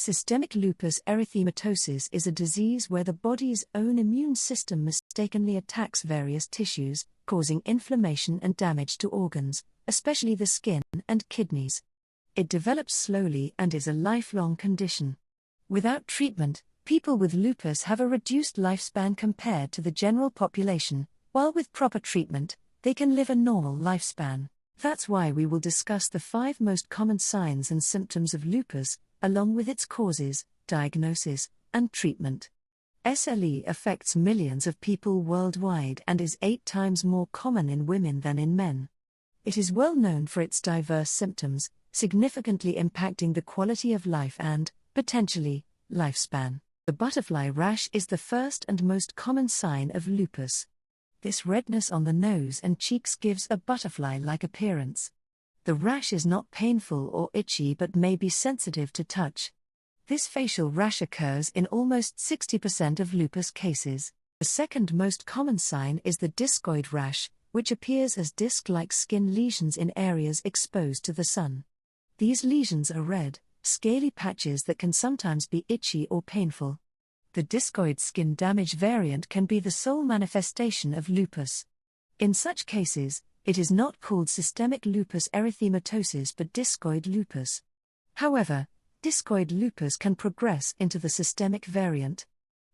Systemic lupus erythematosus is a disease where the body's own immune system mistakenly attacks various tissues, causing inflammation and damage to organs, especially the skin and kidneys. It develops slowly and is a lifelong condition. Without treatment, people with lupus have a reduced lifespan compared to the general population, while with proper treatment, they can live a normal lifespan. That's why we will discuss the 5 most common signs and symptoms of lupus, along with its causes, diagnosis, and treatment. SLE affects millions of people worldwide and is 8 times more common in women than in men. It is well known for its diverse symptoms, significantly impacting the quality of life and, potentially, lifespan. The butterfly rash is the first and most common sign of lupus. This redness on the nose and cheeks gives a butterfly-like appearance. The rash is not painful or itchy but may be sensitive to touch. This facial rash occurs in almost 60% of lupus cases. The second most common sign is the discoid rash, which appears as disc-like skin lesions in areas exposed to the sun. These lesions are red, scaly patches that can sometimes be itchy or painful. The discoid skin damage variant can be the sole manifestation of lupus. In such cases, it is not called systemic lupus erythematosus but discoid lupus. However, discoid lupus can progress into the systemic variant.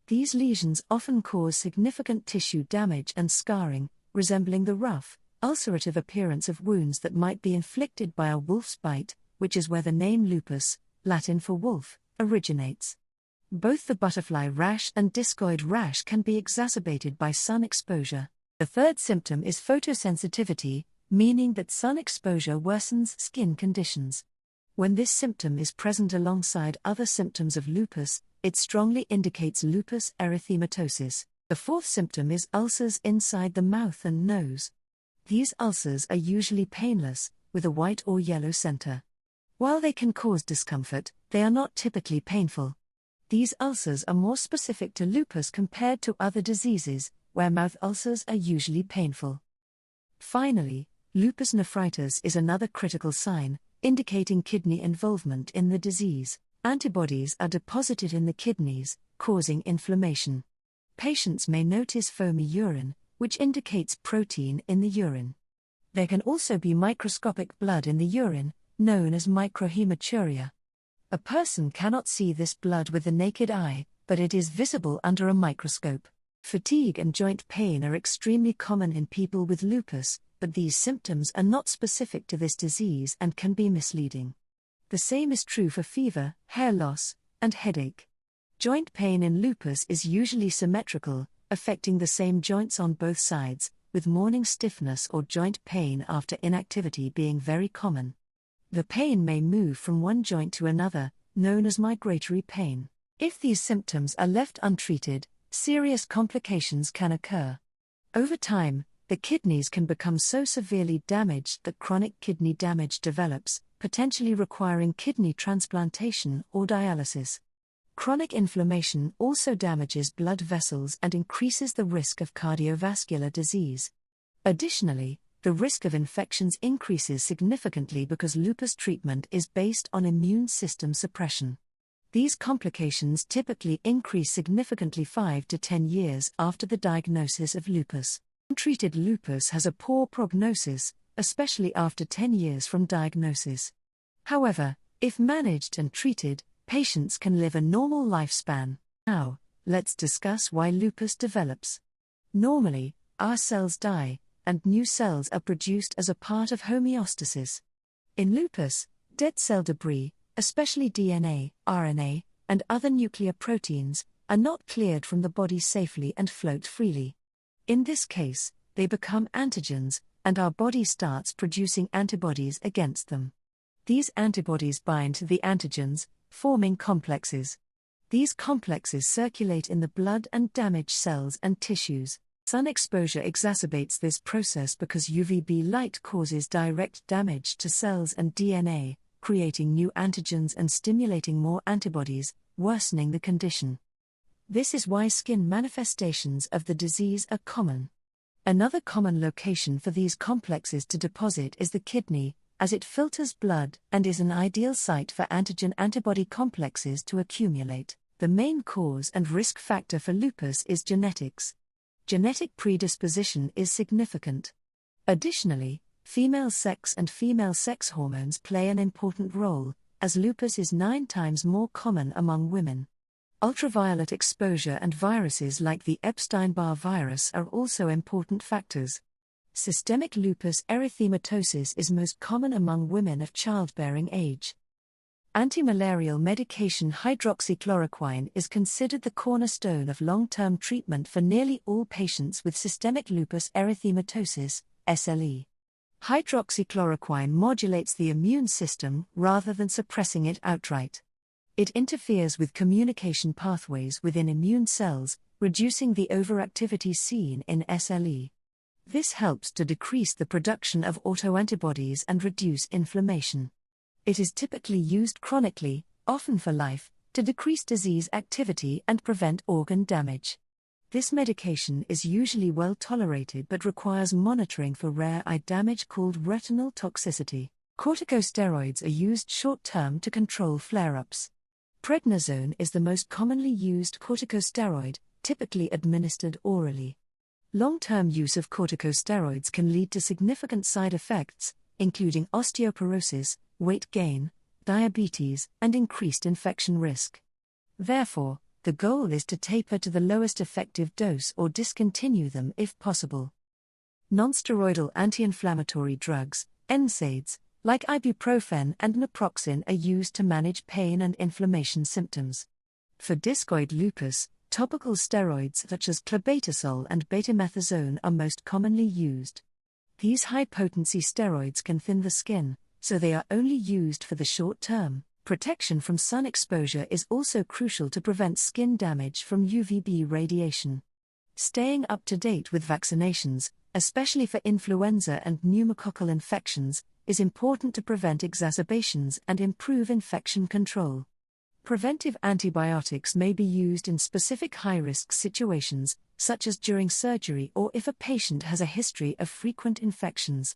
These lesions often cause significant tissue damage and scarring, resembling the rough, ulcerative appearance of wounds that might be inflicted by a wolf's bite, which is where the name lupus, Latin for wolf, originates. Both the butterfly rash and discoid rash can be exacerbated by sun exposure. The third symptom is photosensitivity, meaning that sun exposure worsens skin conditions. When this symptom is present alongside other symptoms of lupus, it strongly indicates lupus erythematosus. The fourth symptom is ulcers inside the mouth and nose. These ulcers are usually painless, with a white or yellow center. While they can cause discomfort, they are not typically painful. These ulcers are more specific to lupus compared to other diseases, where mouth ulcers are usually painful. Finally, lupus nephritis is another critical sign, indicating kidney involvement in the disease. Antibodies are deposited in the kidneys, causing inflammation. Patients may notice foamy urine, which indicates protein in the urine. There can also be microscopic blood in the urine, known as microhematuria. A person cannot see this blood with the naked eye, but it is visible under a microscope. Fatigue and joint pain are extremely common in people with lupus, but these symptoms are not specific to this disease and can be misleading. The same is true for fever, hair loss, and headache. Joint pain in lupus is usually symmetrical, affecting the same joints on both sides, with morning stiffness or joint pain after inactivity being very common. The pain may move from one joint to another, known as migratory pain. If these symptoms are left untreated, serious complications can occur. Over time, the kidneys can become so severely damaged that chronic kidney damage develops, potentially requiring kidney transplantation or dialysis. Chronic inflammation also damages blood vessels and increases the risk of cardiovascular disease. Additionally, the risk of infections increases significantly because lupus treatment is based on immune system suppression. These complications typically increase significantly 5 to 10 years after the diagnosis of lupus. Untreated lupus has a poor prognosis, especially after 10 years from diagnosis. However, if managed and treated, patients can live a normal lifespan. Now, let's discuss why lupus develops. Normally, our cells die, and new cells are produced as a part of homeostasis. In lupus, dead cell debris, especially DNA, RNA, and other nuclear proteins, are not cleared from the body safely and float freely. In this case, they become antigens, and our body starts producing antibodies against them. These antibodies bind to the antigens, forming complexes. These complexes circulate in the blood and damage cells and tissues. Sun exposure exacerbates this process because UVB light causes direct damage to cells and DNA, creating new antigens and stimulating more antibodies, worsening the condition. This is why skin manifestations of the disease are common. Another common location for these complexes to deposit is the kidney, as it filters blood and is an ideal site for antigen-antibody complexes to accumulate. The main cause and risk factor for lupus is genetics. Genetic predisposition is significant. Additionally, female sex and female sex hormones play an important role, as lupus is 9 times more common among women. Ultraviolet exposure and viruses like the Epstein-Barr virus are also important factors. Systemic lupus erythematosus is most common among women of childbearing age. Antimalarial medication hydroxychloroquine is considered the cornerstone of long-term treatment for nearly all patients with systemic lupus erythematosus, SLE. Hydroxychloroquine modulates the immune system rather than suppressing it outright. It interferes with communication pathways within immune cells, reducing the overactivity seen in SLE. This helps to decrease the production of autoantibodies and reduce inflammation. It is typically used chronically, often for life, to decrease disease activity and prevent organ damage. This medication is usually well tolerated but requires monitoring for rare eye damage called retinal toxicity. Corticosteroids are used short-term to control flare-ups. Prednisone is the most commonly used corticosteroid, typically administered orally. Long-term use of corticosteroids can lead to significant side effects, including osteoporosis, weight gain, diabetes, and increased infection risk. Therefore, the goal is to taper to the lowest effective dose or discontinue them if possible. Nonsteroidal anti-inflammatory drugs, NSAIDs, like ibuprofen and naproxen, are used to manage pain and inflammation symptoms. For discoid lupus, topical steroids such as clobetasol and betamethasone are most commonly used. These high-potency steroids can thin the skin, so they are only used for the short term. Protection from sun exposure is also crucial to prevent skin damage from UVB radiation. Staying up to date with vaccinations, especially for influenza and pneumococcal infections, is important to prevent exacerbations and improve infection control. Preventive antibiotics may be used in specific high-risk situations, such as during surgery or if a patient has a history of frequent infections.